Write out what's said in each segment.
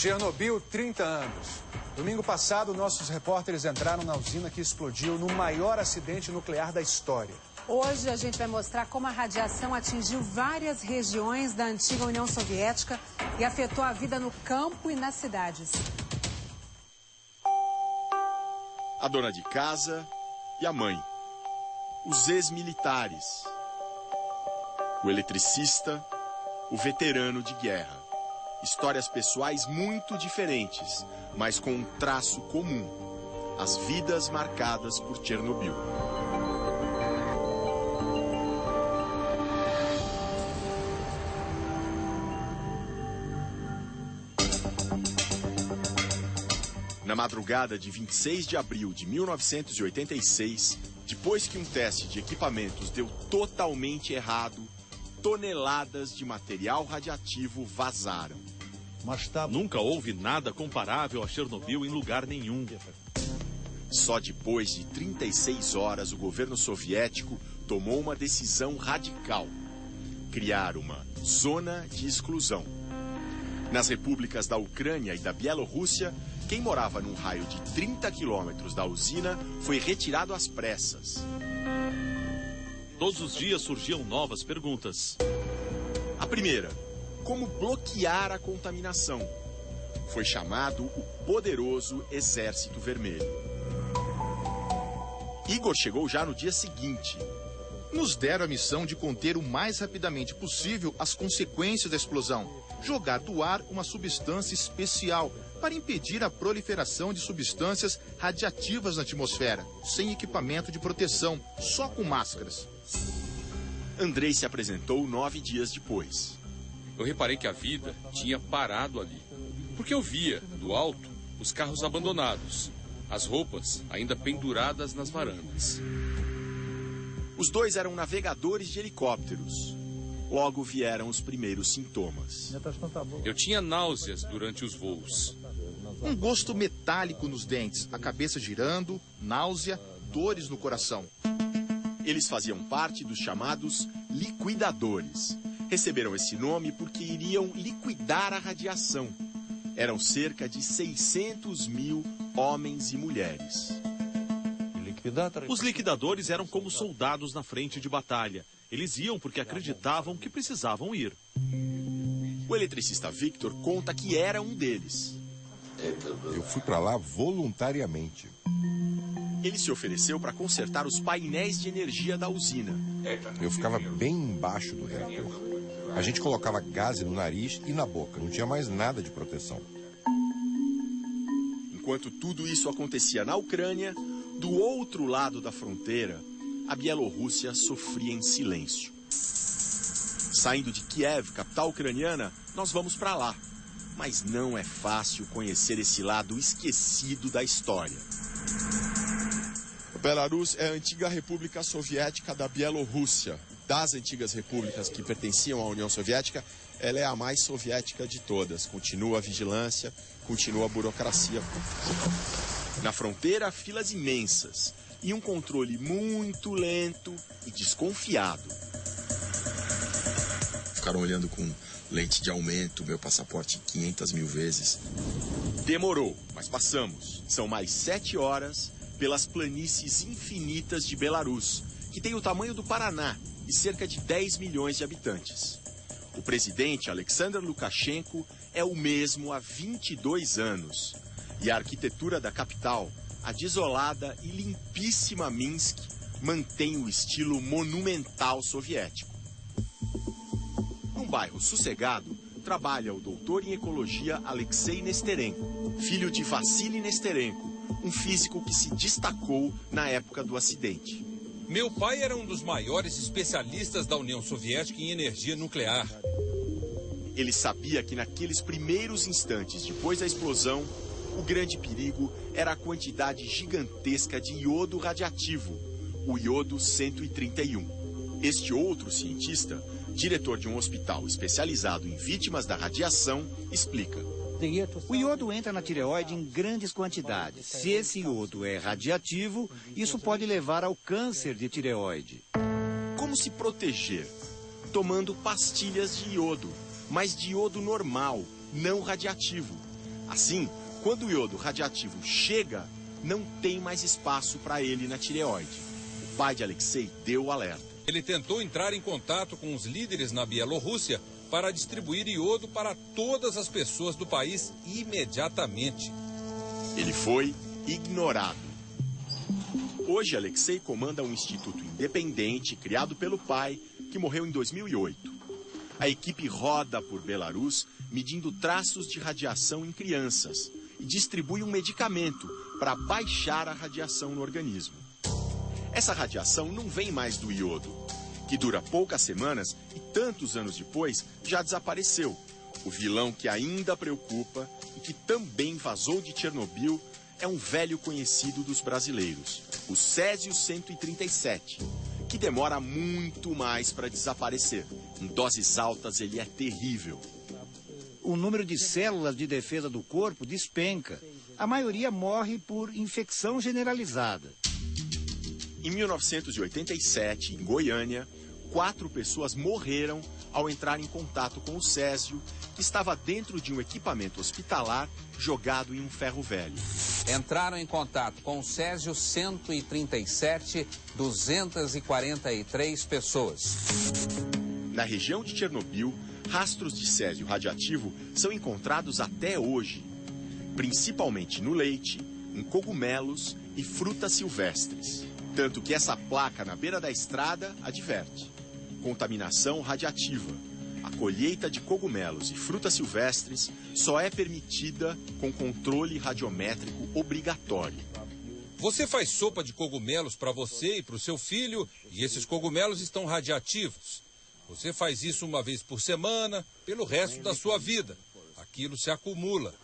Chernobyl, 30 anos. Domingo passado, nossos repórteres entraram na usina que explodiu no maior acidente nuclear da história. Hoje a gente vai mostrar como a radiação atingiu várias regiões da antiga União Soviética e afetou a vida no campo e nas cidades. A dona de casa e a mãe. Os ex-militares. O eletricista, o veterano de guerra. Histórias pessoais muito diferentes, mas com um traço comum: as vidas marcadas por Chernobyl. Na madrugada de 26 de abril de 1986, depois que um teste de equipamentos deu totalmente errado, toneladas de material radiativo vazaram. Nunca houve nada comparável a Chernobyl em lugar nenhum. Só depois de 36 horas, o governo soviético tomou uma decisão radical: criar uma zona de exclusão. Nas repúblicas da Ucrânia e da Bielorrússia, quem morava num raio de 30 quilômetros da usina foi retirado às pressas. Todos os dias surgiam novas perguntas. A primeira: como bloquear a contaminação? Foi chamado o poderoso Exército Vermelho. Igor chegou já no dia seguinte. Nos deram a missão de conter o mais rapidamente possível as consequências da explosão. Jogar do ar uma substância especial para impedir a proliferação de substâncias radiativas na atmosfera, sem equipamento de proteção, só com máscaras. Andrei se apresentou 9 dias depois. Eu reparei que a vida tinha parado ali, porque eu via, do alto, os carros abandonados, as roupas ainda penduradas nas varandas. Os dois eram navegadores de helicópteros. Logo vieram os primeiros sintomas. Eu tinha náuseas durante os voos. Um gosto metálico nos dentes, a cabeça girando, náusea, dores no coração. Eles faziam parte dos chamados liquidadores. Receberam esse nome porque iriam liquidar a radiação. Eram cerca de 600 mil homens e mulheres. Os liquidadores eram como soldados na frente de batalha. Eles iam porque acreditavam que precisavam ir. O eletricista Victor conta que era um deles. Eu fui para lá voluntariamente. Ele se ofereceu para consertar os painéis de energia da usina. Eu ficava bem embaixo do reator. A gente colocava gás no nariz e na boca. Não tinha mais nada de proteção. Enquanto tudo isso acontecia na Ucrânia, do outro lado da fronteira, a Bielorrússia sofria em silêncio. Saindo de Kiev, capital ucraniana, nós vamos para lá. Mas não é fácil conhecer esse lado esquecido da história. Belarus é a antiga república soviética da Bielorrússia. Das antigas repúblicas que pertenciam à União Soviética, ela é a mais soviética de todas. Continua a vigilância, continua a burocracia. Na fronteira, filas imensas e um controle muito lento e desconfiado. Ficaram olhando com lente de aumento meu passaporte 500 mil vezes. Demorou, mas passamos. São mais 7 horas pelas planícies infinitas de Belarus, que tem o tamanho do Paraná e cerca de 10 milhões de habitantes. O presidente Alexander Lukashenko é o mesmo há 22 anos. E a arquitetura da capital, a desolada e limpíssima Minsk, mantém o estilo monumental soviético. Num bairro sossegado, trabalha o doutor em ecologia Alexei Nesterenko, filho de Vassily Nesterenko, um físico que se destacou na época do acidente. Meu pai era um dos maiores especialistas da União Soviética em energia nuclear. Ele sabia que naqueles primeiros instantes depois da explosão, o grande perigo era a quantidade gigantesca de iodo radiativo, o iodo 131. Este outro cientista, diretor de um hospital especializado em vítimas da radiação, explica. O iodo entra na tireoide em grandes quantidades. Se esse iodo é radiativo, isso pode levar ao câncer de tireoide. Como se proteger? Tomando pastilhas de iodo, mas de iodo normal, não radiativo. Assim, quando o iodo radiativo chega, não tem mais espaço para ele na tireoide. O pai de Alexei deu o alerta. Ele tentou entrar em contato com os líderes na Bielorrússia para distribuir iodo para todas as pessoas do país imediatamente. Ele foi ignorado. Hoje, Alexei comanda um instituto independente criado pelo pai, que morreu em 2008. A equipe roda por Belarus, medindo traços de radiação em crianças e distribui um medicamento para baixar a radiação no organismo. Essa radiação não vem mais do iodo, que dura poucas semanas e tantos anos depois já desapareceu. O vilão que ainda preocupa e que também vazou de Chernobyl é um velho conhecido dos brasileiros, o Césio-137, que demora muito mais para desaparecer. Em doses altas ele é terrível. O número de células de defesa do corpo despenca. A maioria morre por infecção generalizada. Em 1987, em Goiânia, 4 pessoas morreram ao entrar em contato com o Césio, que estava dentro de um equipamento hospitalar jogado em um ferro velho. Entraram em contato com o Césio 137, 243 pessoas. Na região de Chernobyl, rastros de césio radioativo são encontrados até hoje, principalmente no leite, em cogumelos e frutas silvestres. Tanto que essa placa na beira da estrada adverte: contaminação radiativa. A colheita de cogumelos e frutas silvestres só é permitida com controle radiométrico obrigatório. Você faz sopa de cogumelos para você e para o seu filho, e esses cogumelos estão radiativos. Você faz isso uma vez por semana, pelo resto da sua vida. Aquilo se acumula.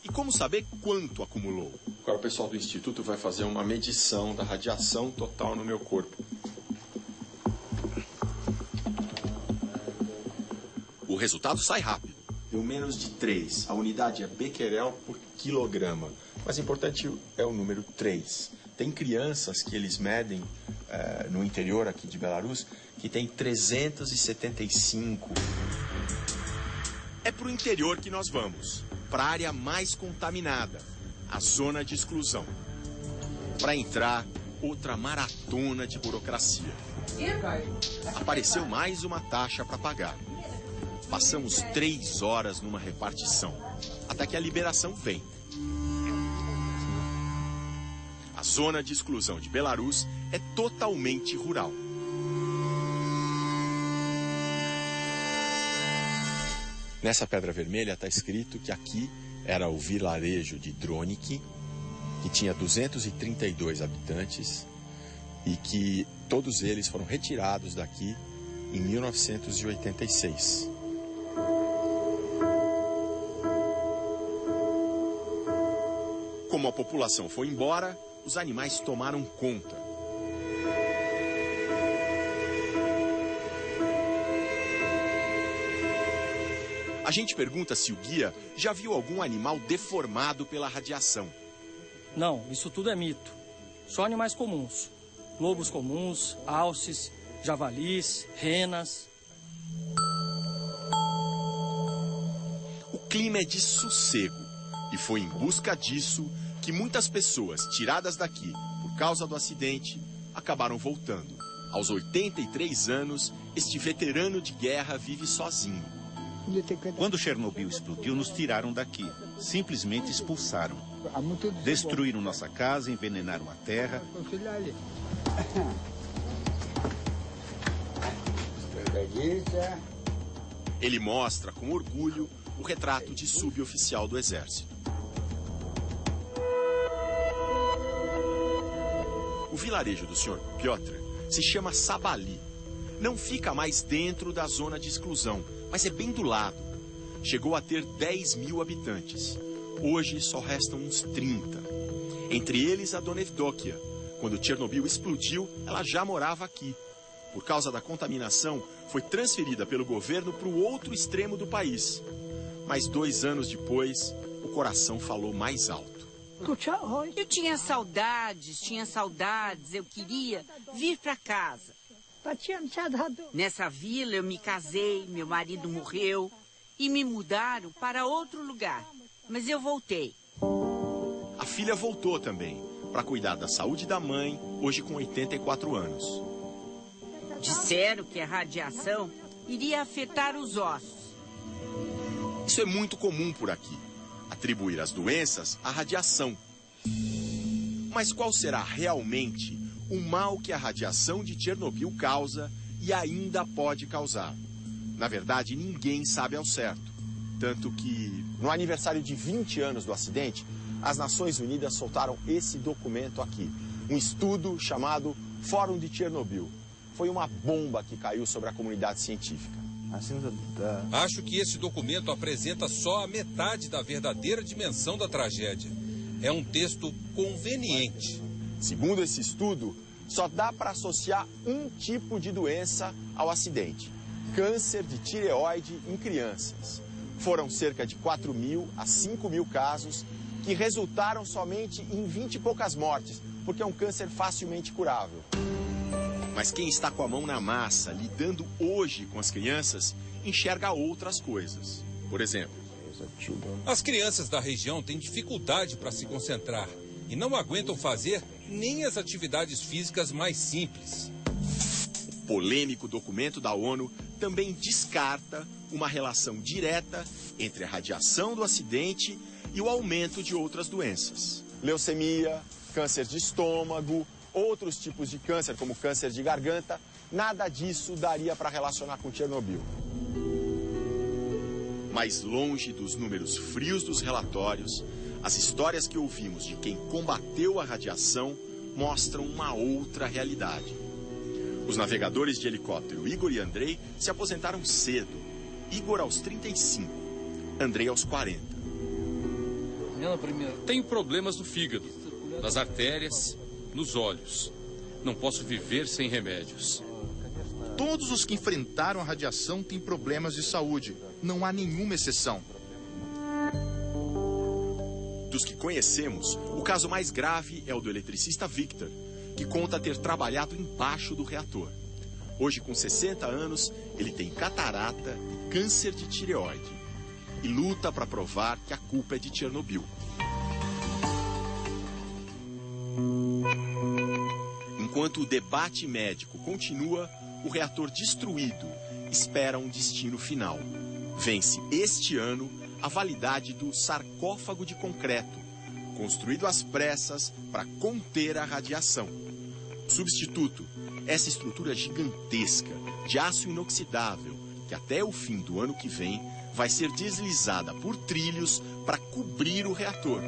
E como saber quanto acumulou? Agora o pessoal do Instituto vai fazer uma medição da radiação total no meu corpo. O resultado sai rápido. Deu menos de 3. A unidade é becquerel por quilograma. Mas importante é o número 3. Tem crianças que eles medem no interior aqui de Belarus que tem 375. É para o interior que nós vamos, para a área mais contaminada, a zona de exclusão. Para entrar, outra maratona de burocracia. Apareceu mais uma taxa para pagar. Passamos 3 horas numa repartição, até que a liberação vem. A zona de exclusão de Belarus é totalmente rural. Nessa pedra vermelha está escrito que aqui era o vilarejo de Dronik, que tinha 232 habitantes e que todos eles foram retirados daqui em 1986. Como a população foi embora, os animais tomaram conta. A gente pergunta se o guia já viu algum animal deformado pela radiação. Não, isso tudo é mito. Só animais comuns. Lobos comuns, alces, javalis, renas. O clima é de sossego. E foi em busca disso que muitas pessoas tiradas daqui por causa do acidente acabaram voltando. Aos 83 anos, este veterano de guerra vive sozinho. Quando Chernobyl explodiu, nos tiraram daqui. Simplesmente expulsaram. Destruíram nossa casa, envenenaram a terra. Ele mostra com orgulho o retrato de suboficial do exército. O vilarejo do Sr. Piotr se chama Sabali. Não fica mais dentro da zona de exclusão, mas é bem do lado. Chegou a ter 10 mil habitantes. Hoje só restam uns 30. Entre eles a Dona Evdokia. Quando Chernobyl explodiu, ela já morava aqui. Por causa da contaminação, foi transferida pelo governo para o outro extremo do país. Mas 2 anos depois, o coração falou mais alto. Eu tinha saudades, eu queria vir para casa. Nessa vila eu me casei, meu marido morreu e me mudaram para outro lugar. mas eu voltei. A filha voltou também, para cuidar da saúde da mãe, hoje com 84 anos. Disseram que a radiação iria afetar os ossos. Isso é muito comum por aqui, atribuir as doenças à radiação. Mas qual será realmente o mal que a radiação de Chernobyl causa e ainda pode causar? Na verdade, ninguém sabe ao certo. Tanto que, no aniversário de 20 anos do acidente, as Nações Unidas soltaram esse documento aqui. Um estudo chamado Fórum de Chernobyl. Foi uma bomba que caiu sobre a comunidade científica. Acho que esse documento apresenta só a metade da verdadeira dimensão da tragédia. É um texto conveniente. Segundo esse estudo, só dá para associar um tipo de doença ao acidente: câncer de tireoide em crianças. Foram cerca de 4.000 a 5.000 casos que resultaram somente em 20 e poucas mortes, porque é um câncer facilmente curável. Mas quem está com a mão na massa, lidando hoje com as crianças, enxerga outras coisas. Por exemplo, as crianças da região têm dificuldade para se concentrar e não aguentam fazer nem as atividades físicas mais simples. O polêmico documento da ONU também descarta uma relação direta entre a radiação do acidente e o aumento de outras doenças. Leucemia, câncer de estômago, outros tipos de câncer, como câncer de garganta, nada disso daria para relacionar com Chernobyl. Mas longe dos números frios dos relatórios, as histórias que ouvimos de quem combateu a radiação mostram uma outra realidade. Os navegadores de helicóptero Igor e Andrei se aposentaram cedo. Igor aos 35, Andrei aos 40. Tenho problemas no fígado, nas artérias, nos olhos. Não posso viver sem remédios. Todos os que enfrentaram a radiação têm problemas de saúde. Não há nenhuma exceção. Dos que conhecemos, o caso mais grave é o do eletricista Victor, que conta ter trabalhado embaixo do reator. Hoje, com 60 anos, ele tem catarata e câncer de tireoide. E luta para provar que a culpa é de Chernobyl. Enquanto o debate médico continua, o reator destruído espera um destino final. Vence este ano a validade do sarcófago de concreto, construído às pressas para conter a radiação. O substituto, essa estrutura gigantesca de aço inoxidável, que até o fim do ano que vem vai ser deslizada por trilhos para cobrir o reator.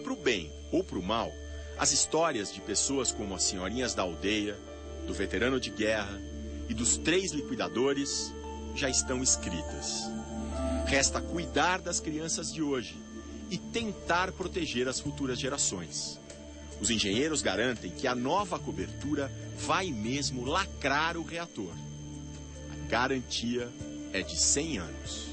Pro bem ou pro mal, as histórias de pessoas como as senhorinhas da aldeia, do veterano de guerra e dos 3 liquidadores já estão escritas. Resta cuidar das crianças de hoje e tentar proteger as futuras gerações. Os engenheiros garantem que a nova cobertura vai mesmo lacrar o reator. A garantia é de 100 anos.